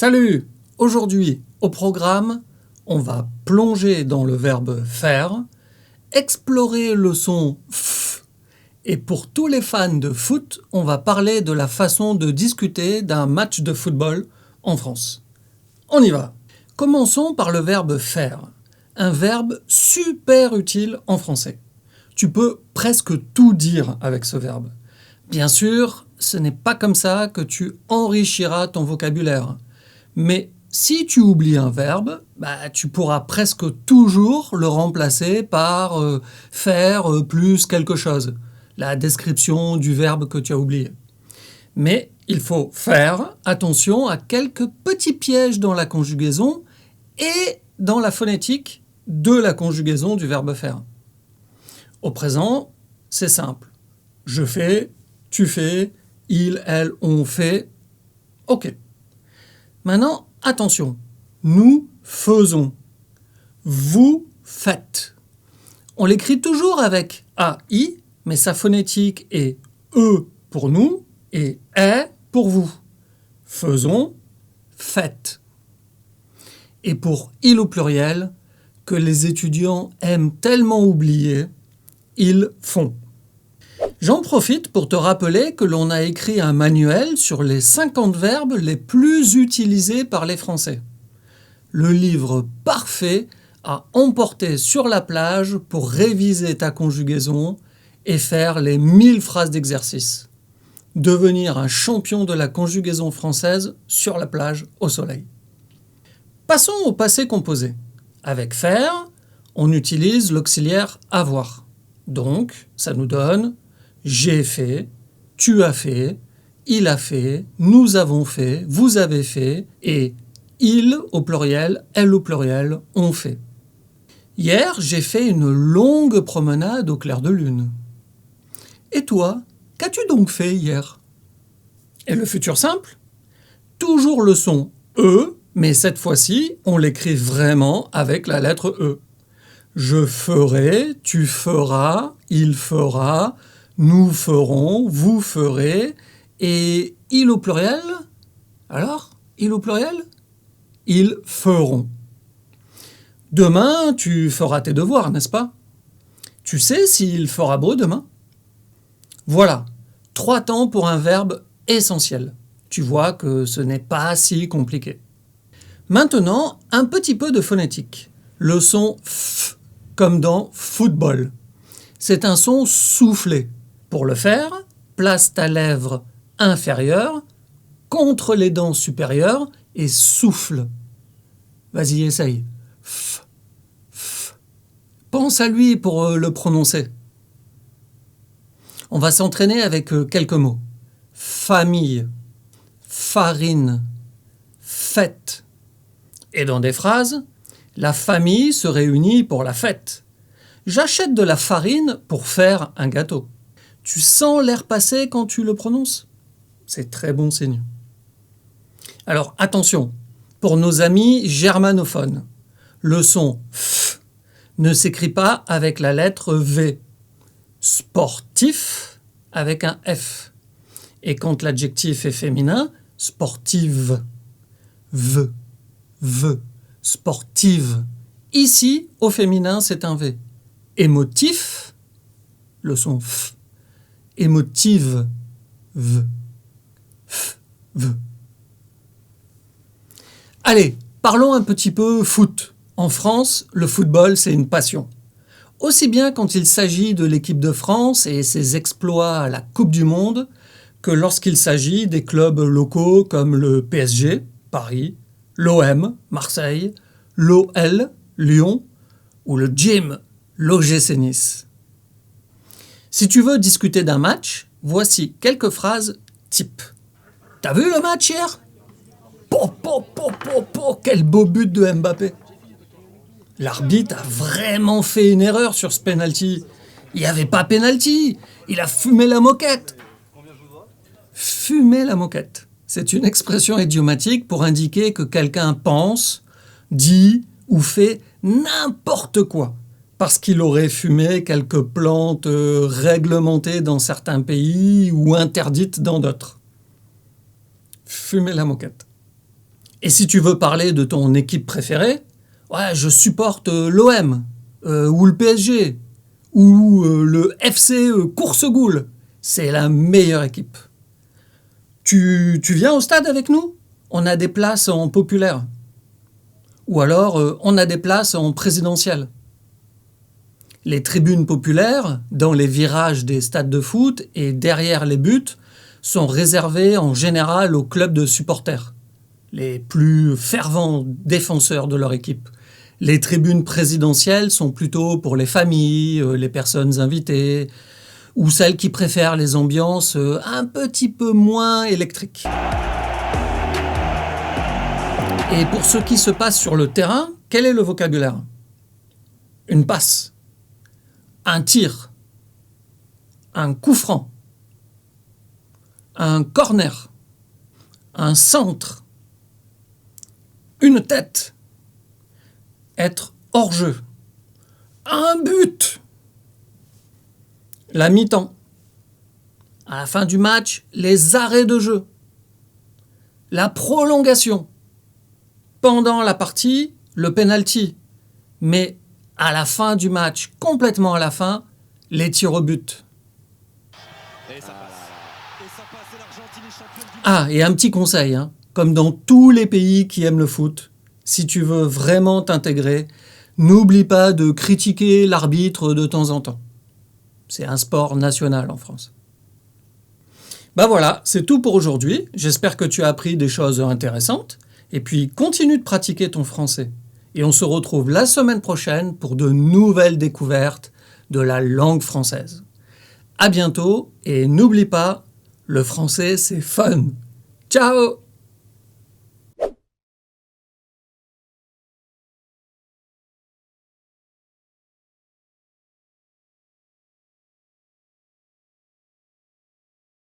Salut! Aujourd'hui, au programme, on va plonger dans le verbe faire, explorer le son f, et pour tous les fans de foot, on va parler de la façon de discuter d'un match de football en France. On y va! Commençons par le verbe faire, un verbe super utile en français. Tu peux presque tout dire avec ce verbe. Bien sûr, ce n'est pas comme ça que tu enrichiras ton vocabulaire. Mais si tu oublies un verbe, tu pourras presque toujours le remplacer par faire plus quelque chose, la description du verbe que tu as oublié. Mais il faut faire attention à quelques petits pièges dans la conjugaison et dans la phonétique de la conjugaison du verbe faire. Au présent, c'est simple. Je fais, tu fais, il, elle, on fait. Ok. Maintenant, attention. Nous faisons. Vous faites. On l'écrit toujours avec AI, mais sa phonétique est E pour nous et est pour vous. Faisons, faites. Et pour il au pluriel, que les étudiants aiment tellement oublier, ils font. J'en profite pour te rappeler que l'on a écrit un manuel sur les 50 verbes les plus utilisés par les Français. Le livre parfait à emporter sur la plage pour réviser ta conjugaison et faire les 1000 phrases d'exercice. Devenir un champion de la conjugaison française sur la plage au soleil. Passons au passé composé. Avec faire, on utilise l'auxiliaire avoir. Donc, ça nous donne j'ai fait, tu as fait, il a fait, nous avons fait, vous avez fait et il au pluriel, elle au pluriel, ont fait. Hier, j'ai fait une longue promenade au clair de lune. Et toi, qu'as-tu donc fait hier? Et le futur simple? Toujours le son E, mais cette fois-ci, on l'écrit vraiment avec la lettre E. Je ferai, tu feras, il fera, nous ferons, vous ferez, et il au pluriel? Alors, il au pluriel? Ils feront. Demain, tu feras tes devoirs, n'est-ce pas? Tu sais s'il fera beau demain? Voilà, 3 temps pour un verbe essentiel. Tu vois que ce n'est pas si compliqué. Maintenant, un petit peu de phonétique. Le son F, comme dans football. C'est un son soufflé. Pour le faire, place ta lèvre inférieure contre les dents supérieures et souffle. Vas-y, essaye. F, f. Pense à lui pour le prononcer. On va s'entraîner avec quelques mots. Famille, farine, fête. Et dans des phrases, la famille se réunit pour la fête. J'achète de la farine pour faire un gâteau. Tu sens l'air passer quand tu le prononces? C'est très bon signe. Alors attention, pour nos amis germanophones, le son F ne s'écrit pas avec la lettre V. Sportif avec un F. Et quand l'adjectif est féminin, sportive. V. Sportive. Ici, au féminin, c'est un V. Émotif, le son F. Émotive, V. Allez, parlons un petit peu foot. En France, le football, c'est une passion. Aussi bien quand il s'agit de l'équipe de France et ses exploits à la Coupe du Monde, que lorsqu'il s'agit des clubs locaux comme le PSG, Paris, l'OM, Marseille, l'OL, Lyon, ou le Gym, l'OGC Nice. Si tu veux discuter d'un match, voici quelques phrases type. T'as vu le match hier? Quel beau but de Mbappé! L'arbitre a vraiment fait une erreur sur ce penalty. Il n'y avait pas penalty, il a fumé la moquette. Fumer la moquette, c'est une expression idiomatique pour indiquer que quelqu'un pense, dit ou fait n'importe quoi, parce qu'il aurait fumé quelques plantes réglementées dans certains pays ou interdites dans d'autres. Fumer la moquette. Et si tu veux parler de ton équipe préférée, ouais, je supporte l'OM, ou le PSG, ou le FC Coursegoule. C'est la meilleure équipe. Tu viens au stade avec nous? On a des places en populaire. Ou alors, on a des places en présidentielle. Les tribunes populaires, dans les virages des stades de foot et derrière les buts, sont réservées en général aux clubs de supporters, les plus fervents défenseurs de leur équipe. Les tribunes présidentielles sont plutôt pour les familles, les personnes invitées, ou celles qui préfèrent les ambiances un petit peu moins électriques. Et pour ce qui se passe sur le terrain, quel est le vocabulaire? Une passe, un tir, un coup franc, un corner, un centre, une tête, être hors jeu, un but, la mi-temps, à la fin du match, les arrêts de jeu, la prolongation, pendant la partie, le penalty, mais à la fin du match, complètement à la fin, les tirs au but. Ah, et un petit conseil, comme dans tous les pays qui aiment le foot, si tu veux vraiment t'intégrer, n'oublie pas de critiquer l'arbitre de temps en temps. C'est un sport national en France. Ben voilà, c'est tout pour aujourd'hui. J'espère que tu as appris des choses intéressantes. Et puis, continue de pratiquer ton français. Et on se retrouve la semaine prochaine pour de nouvelles découvertes de la langue française. À bientôt et n'oublie pas, le français c'est fun. Ciao!